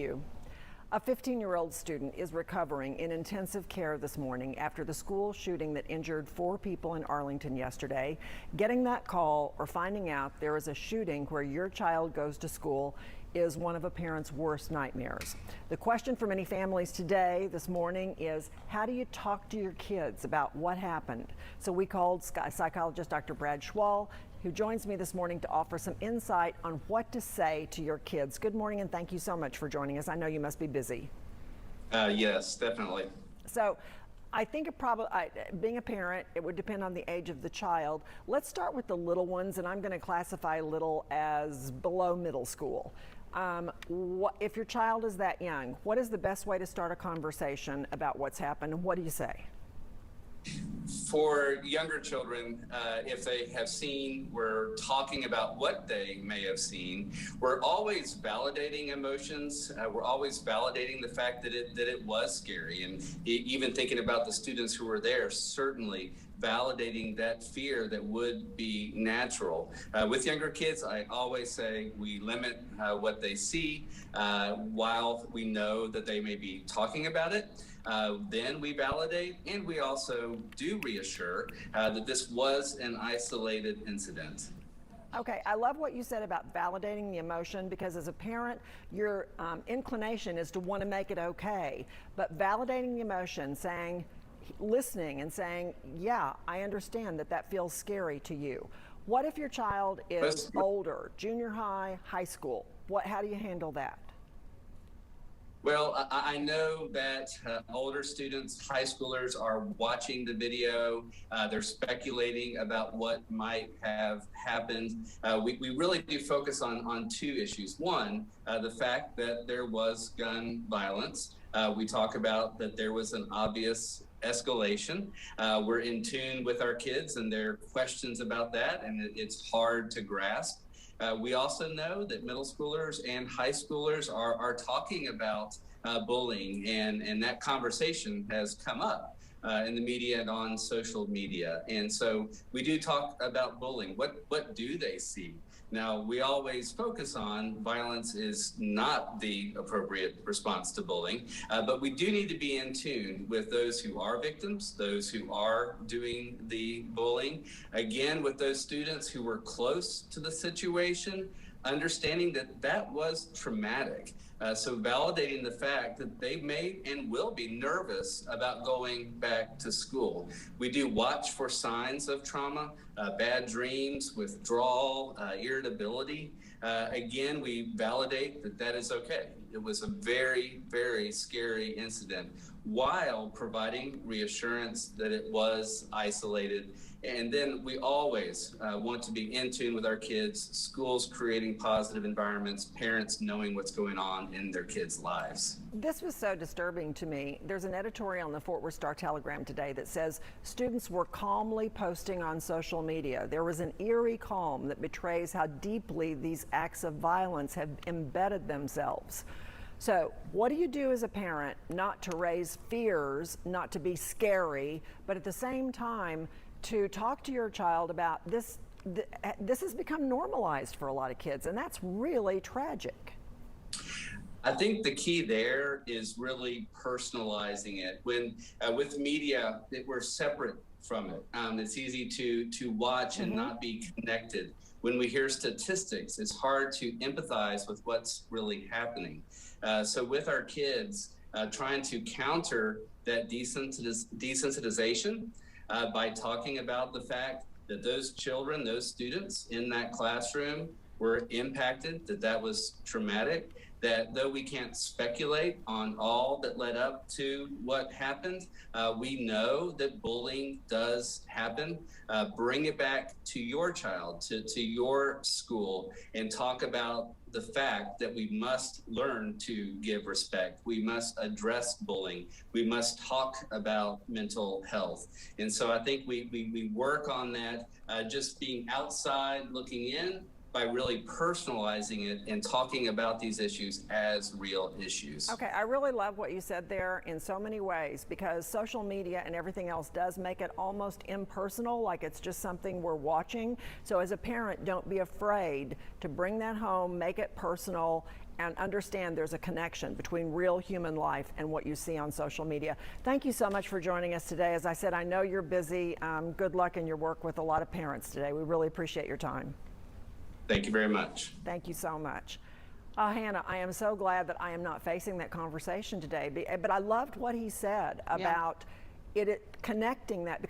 you. A 15-year-old student is recovering in intensive care this morning after the school shooting that injured 4 people in Arlington yesterday. Getting that call or finding out there is a shooting where your child goes to school is one of a parent's worst nightmares. The question for many families today, this morning, is how do you talk to your kids about what happened? So we called psychologist Dr. Brad Schwall, who joins me this morning to offer some insight on what to say to your kids. Good morning, and thank you so much for joining us. I know you must be busy. Yes, definitely. So I think being a parent, it would depend on the age of the child. Let's start with the little ones, and I'm going to classify little as below middle school. If your child is that young, what is the best way to start a conversation about what's happened, and what do you say? For younger children, if they have seen, we're talking about what they may have seen. We're always validating emotions. We're always validating the fact that it was scary, and even thinking about the students who were there, certainly validating that fear that would be natural. With younger kids, I always say we limit what they see while we know that they may be talking about it. Then we validate, and we also do reassure that this was an isolated incident. Okay, I love what you said about validating the emotion, because as a parent, your inclination is to want to make it okay. But validating the emotion, listening and saying, yeah, I understand that feels scary to you. What if your child is older, junior high, high school? How do you handle that? Well, I know that older students, high schoolers, are watching the video. They're speculating about what might have happened. We really do focus on 2 issues. One, the fact that there was gun violence. We talk about that there was an obvious escalation. We're in tune with our kids and their questions about that, and it's hard to grasp. We also know that middle schoolers and high schoolers are talking about bullying, and that conversation has come up in the media and on social media. And so we do talk about bullying. What do they see? Now, we always focus on violence is not the appropriate response to bullying, but we do need to be in tune with those who are victims, those who are doing the bullying. Again, with those students who were close to the situation, understanding that was traumatic. So validating the fact that they may and will be nervous about going back to school. We do watch for signs of trauma, bad dreams, withdrawal, irritability. Again, we validate that is okay. It was a very, very scary incident, while providing reassurance that it was isolated. And then we always want to be in tune with our kids, schools creating positive environments, parents knowing what's going on in their kids' lives. This was so disturbing to me. There's an editorial in the Fort Worth Star-Telegram today that says students were calmly posting on social media. There was an eerie calm that betrays how deeply these acts of violence have embedded themselves. So what do you do as a parent not to raise fears, not to be scary, but at the same time to talk to your child about this? This has become normalized for a lot of kids, and that's really tragic. I think the key there is really personalizing it. When with media, we're separate from it. It's easy to watch and not be connected. When we hear statistics, it's hard to empathize with what's really happening. So with our kids, trying to counter that desensitization by talking about the fact that those children, those students in that classroom were impacted, that was traumatic, that though we can't speculate on all that led up to what happened, we know that bullying does happen. Bring it back to your child, to your school, and talk about the fact that we must learn to give respect. We must address bullying. We must talk about mental health. And so I think we work on that, just being outside looking in, by really personalizing it and talking about these issues as real issues. Okay, I really love what you said there in so many ways, because social media and everything else does make it almost impersonal, like it's just something we're watching. So as a parent, don't be afraid to bring that home, make it personal, and understand there's a connection between real human life and what you see on social media. Thank you so much for joining us today. As I said, I know you're busy. Good luck in your work with a lot of parents today. We really appreciate your time. Thank you very much. Thank you so much. Hannah, I am so glad that I am not facing that conversation today, but I loved what he said about it connecting that, because